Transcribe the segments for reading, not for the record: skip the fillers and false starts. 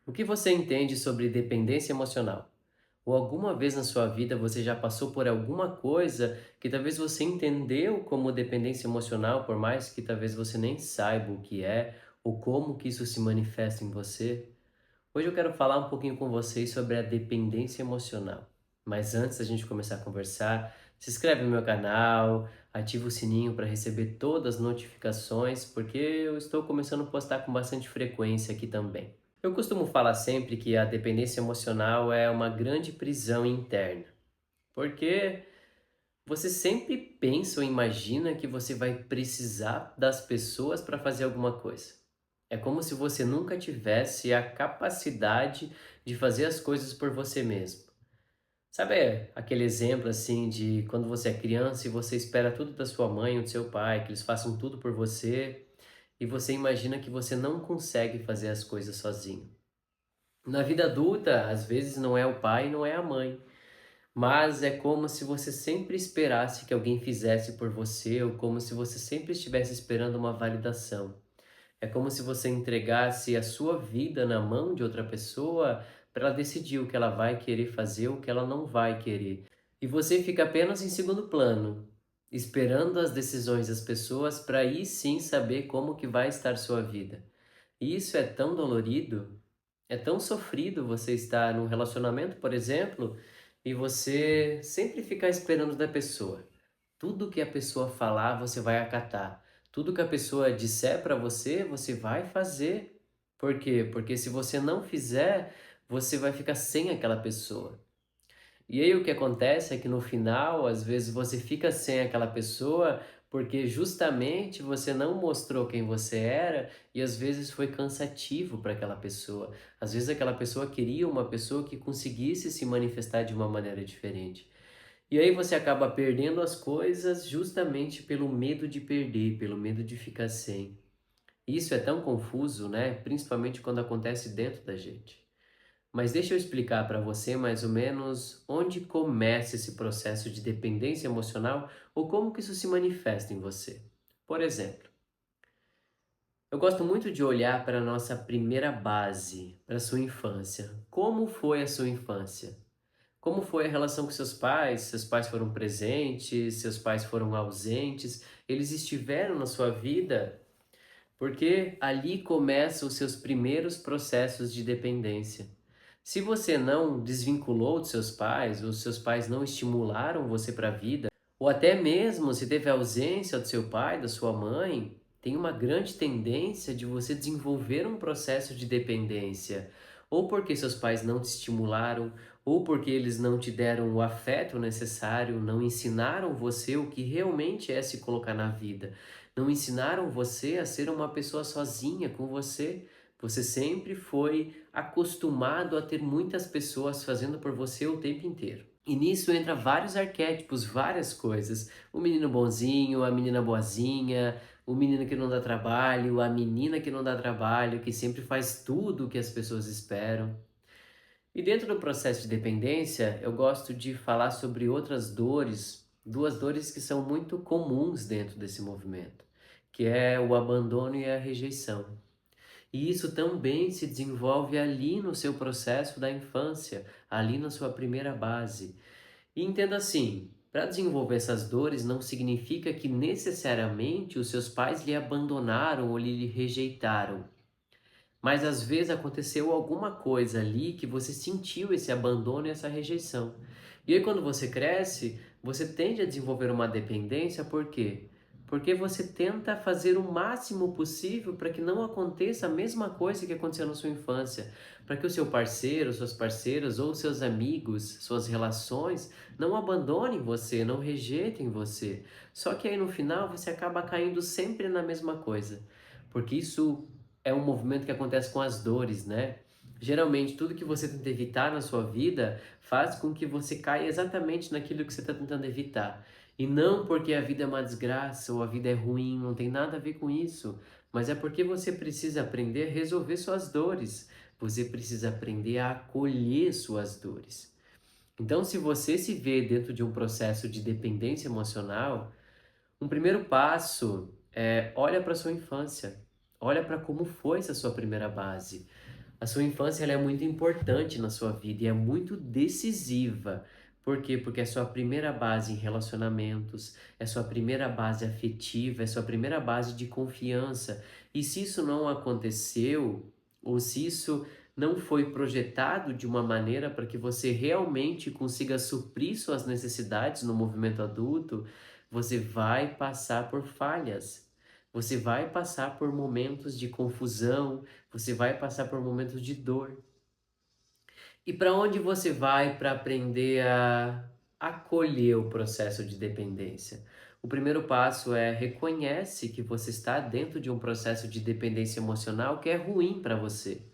O que você entende sobre dependência emocional? Ou alguma vez na sua vida você já passou por alguma coisa que talvez você entendeu como dependência emocional, por mais que talvez você nem saiba o que é ou como que isso se manifesta em você? Hoje eu quero falar um pouquinho com vocês sobre a dependência emocional. Mas antes da gente começar a conversar, se inscreve no meu canal, ativa o sininho para receber todas as notificações, porque eu estou começando a postar com bastante frequência aqui também. Eu costumo falar sempre que a dependência emocional é uma grande prisão interna, porque você sempre pensa ou imagina que você vai precisar das pessoas para fazer alguma coisa. É como se você nunca tivesse a capacidade de fazer as coisas por você mesmo. Sabe aquele exemplo assim de quando você é criança e você espera tudo da sua mãe ou do seu pai, que eles façam tudo por você, e você imagina que você não consegue fazer as coisas sozinho. Na vida adulta, às vezes não é o pai, não é a mãe, mas é como se você sempre esperasse que alguém fizesse por você, ou como se você sempre estivesse esperando uma validação. É como se você entregasse a sua vida na mão de outra pessoa para ela decidir o que ela vai querer fazer, o que ela não vai querer. E você fica apenas em segundo plano, esperando as decisões das pessoas para aí sim saber como que vai estar sua vida. E isso é tão dolorido, é tão sofrido você estar num relacionamento, por exemplo, e você sempre ficar esperando da pessoa. Tudo que a pessoa falar, você vai acatar. Tudo que a pessoa disser para você, você vai fazer. Por quê? Porque se você não fizer, você vai ficar sem aquela pessoa. E aí o que acontece é que no final, às vezes você fica sem aquela pessoa porque justamente você não mostrou quem você era e às vezes foi cansativo para aquela pessoa. Às vezes aquela pessoa queria uma pessoa que conseguisse se manifestar de uma maneira diferente. E aí você acaba perdendo as coisas justamente pelo medo de perder, pelo medo de ficar sem. Isso é tão confuso, né? Principalmente quando acontece dentro da gente. Mas deixa eu explicar para você mais ou menos onde começa esse processo de dependência emocional ou como que isso se manifesta em você. Por exemplo, eu gosto muito de olhar para a nossa primeira base, para a sua infância. Como foi a sua infância? Como foi a relação com seus pais? Seus pais foram presentes? Seus pais foram ausentes? Eles estiveram na sua vida? Porque ali começam os seus primeiros processos de dependência. Se você não desvinculou dos seus pais, ou seus pais não estimularam você para a vida, ou até mesmo se teve ausência do seu pai, da sua mãe, tem uma grande tendência de você desenvolver um processo de dependência, ou porque seus pais não te estimularam, ou porque eles não te deram o afeto necessário, não ensinaram você o que realmente é se colocar na vida, não ensinaram você a ser uma pessoa sozinha com você. Você sempre foi acostumado a ter muitas pessoas fazendo por você o tempo inteiro. E nisso entra vários arquétipos, várias coisas. O menino bonzinho, a menina boazinha, o menino que não dá trabalho, a menina que não dá trabalho, que sempre faz tudo o que as pessoas esperam. E dentro do processo de dependência, eu gosto de falar sobre outras dores, duas dores que são muito comuns dentro desse movimento, que é o abandono e a rejeição. E isso também se desenvolve ali no seu processo da infância, ali na sua primeira base. E entenda assim, para desenvolver essas dores não significa que necessariamente os seus pais lhe abandonaram ou lhe rejeitaram. Mas às vezes aconteceu alguma coisa ali que você sentiu esse abandono e essa rejeição. E aí quando você cresce, você tende a desenvolver uma dependência, por quê? Porque você tenta fazer o máximo possível para que não aconteça a mesma coisa que aconteceu na sua infância, para que o seu parceiro, suas parceiras ou seus amigos, suas relações não abandonem você, não rejeitem você. Só que aí no final você acaba caindo sempre na mesma coisa, porque isso é um movimento que acontece com as dores, né? Geralmente, tudo que você tenta evitar na sua vida faz com que você caia exatamente naquilo que você está tentando evitar. E não porque a vida é uma desgraça ou a vida é ruim, não tem nada a ver com isso. Mas é porque você precisa aprender a resolver suas dores. Você precisa aprender a acolher suas dores. Então, se você se vê dentro de um processo de dependência emocional, um primeiro passo é olha para sua infância. Olha para como foi essa sua primeira base. A sua infância ela é muito importante na sua vida e é muito decisiva. Por quê? Porque é sua primeira base em relacionamentos, é sua primeira base afetiva, é sua primeira base de confiança. E se isso não aconteceu, ou se isso não foi projetado de uma maneira para que você realmente consiga suprir suas necessidades no movimento adulto, você vai passar por falhas. Você vai passar por momentos de confusão, você vai passar por momentos de dor. E para onde você vai para aprender a acolher o processo de dependência? O primeiro passo é reconhece que você está dentro de um processo de dependência emocional que é ruim para você.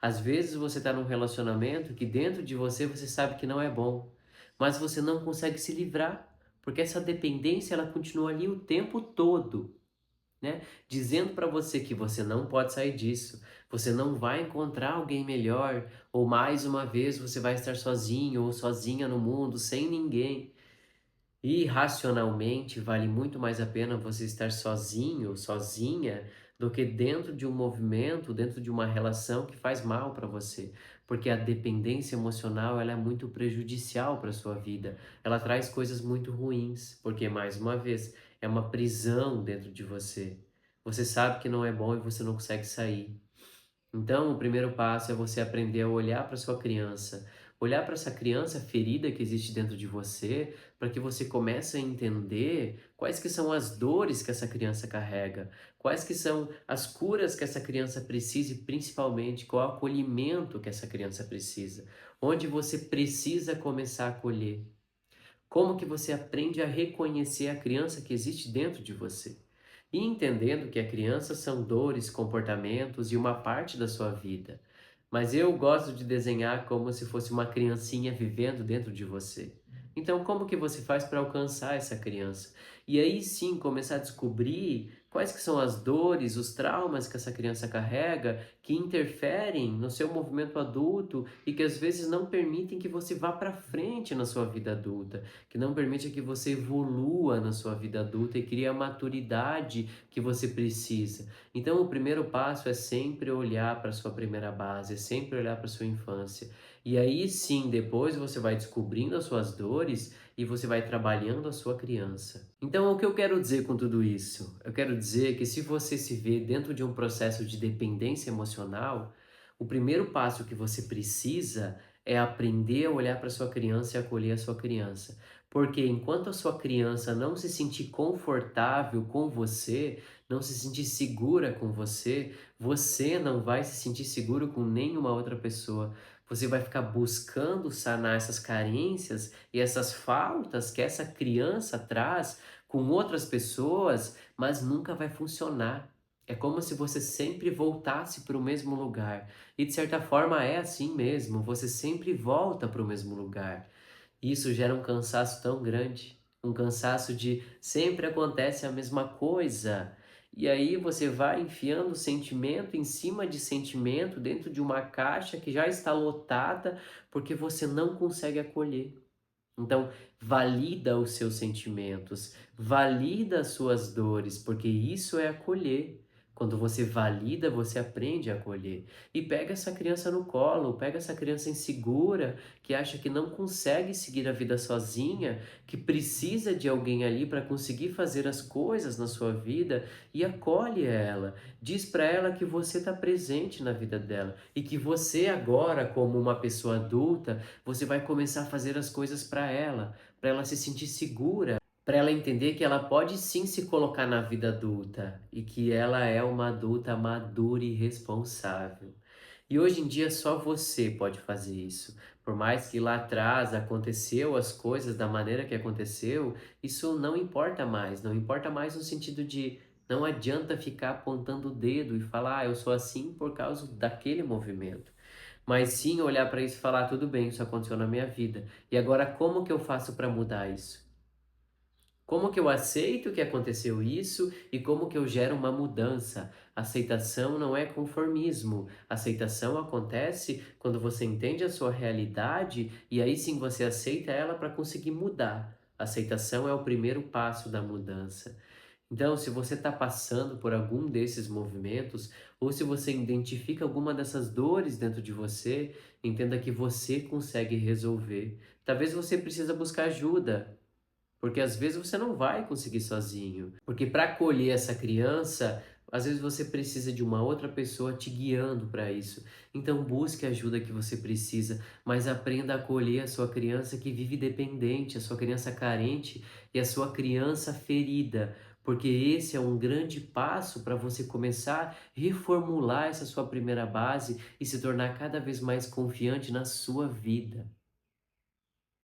Às vezes você está num relacionamento que dentro de você sabe que não é bom, mas você não consegue se livrar, porque essa dependência ela continua ali o tempo todo, né? Dizendo para você que você não pode sair disso, você não vai encontrar alguém melhor, ou mais uma vez você vai estar sozinho ou sozinha no mundo, sem ninguém. E racionalmente vale muito mais a pena você estar sozinho, sozinha, do que dentro de um movimento, dentro de uma relação que faz mal para você. Porque a dependência emocional ela é muito prejudicial para a sua vida. Ela traz coisas muito ruins, porque mais uma vez é uma prisão dentro de você. Você sabe que não é bom e você não consegue sair. Então, o primeiro passo é você aprender a olhar para sua criança, olhar para essa criança ferida que existe dentro de você, para que você comece a entender quais que são as dores que essa criança carrega, quais que são as curas que essa criança precisa e principalmente qual o acolhimento que essa criança precisa, onde você precisa começar a acolher. Como que você aprende a reconhecer a criança que existe dentro de você? E entendendo que a criança são dores, comportamentos e uma parte da sua vida. Mas eu gosto de desenhar como se fosse uma criancinha vivendo dentro de você. Então, como que você faz para alcançar essa criança? E aí sim começar a descobrir quais que são as dores, os traumas que essa criança carrega, que interferem no seu movimento adulto e que às vezes não permitem que você vá para frente na sua vida adulta, que não permite que você evolua na sua vida adulta e crie a maturidade que você precisa. Então, o primeiro passo é sempre olhar para a sua primeira base, é sempre olhar para a sua infância. E aí sim, depois você vai descobrindo as suas dores e você vai trabalhando a sua criança. Então, o que eu quero dizer com tudo isso? Eu quero dizer que se você se vê dentro de um processo de dependência emocional, o primeiro passo que você precisa é aprender a olhar para sua criança e acolher a sua criança. Porque enquanto a sua criança não se sentir confortável com você, não se sentir segura com você, você não vai se sentir seguro com nenhuma outra pessoa. Você vai ficar buscando sanar essas carências e essas faltas que essa criança traz com outras pessoas, mas nunca vai funcionar. É como se você sempre voltasse para o mesmo lugar. E de certa forma é assim mesmo, você sempre volta para o mesmo lugar. Isso gera um cansaço tão grande, um cansaço de sempre acontece a mesma coisa. E aí você vai enfiando sentimento em cima de sentimento dentro de uma caixa que já está lotada porque você não consegue acolher. Então, valida os seus sentimentos, valida as suas dores, porque isso é acolher. Quando você valida, você aprende a acolher. E pega essa criança no colo, pega essa criança insegura, que acha que não consegue seguir a vida sozinha, que precisa de alguém ali para conseguir fazer as coisas na sua vida, e acolhe ela. Diz para ela que você está presente na vida dela e que você agora, como uma pessoa adulta, você vai começar a fazer as coisas para ela se sentir segura, para ela entender que ela pode sim se colocar na vida adulta e que ela é uma adulta madura e responsável. E hoje em dia só você pode fazer isso. Por mais que lá atrás aconteceu as coisas da maneira que aconteceu, isso não importa mais. Não importa mais no sentido de não adianta ficar apontando o dedo e falar, eu sou assim por causa daquele movimento. Mas sim olhar para isso e falar, tudo bem, isso aconteceu na minha vida. E agora como que eu faço para mudar isso? Como que eu aceito que aconteceu isso e como que eu gero uma mudança? Aceitação não é conformismo. Aceitação acontece quando você entende a sua realidade e aí sim você aceita ela para conseguir mudar. Aceitação é o primeiro passo da mudança. Então, se você está passando por algum desses movimentos, ou se você identifica alguma dessas dores dentro de você, entenda que você consegue resolver. Talvez você precisa buscar ajuda, porque às vezes você não vai conseguir sozinho. Porque para acolher essa criança, às vezes você precisa de uma outra pessoa te guiando para isso. Então busque a ajuda que você precisa, mas aprenda a acolher a sua criança que vive dependente, a sua criança carente e a sua criança ferida. Porque esse é um grande passo para você começar a reformular essa sua primeira base e se tornar cada vez mais confiante na sua vida.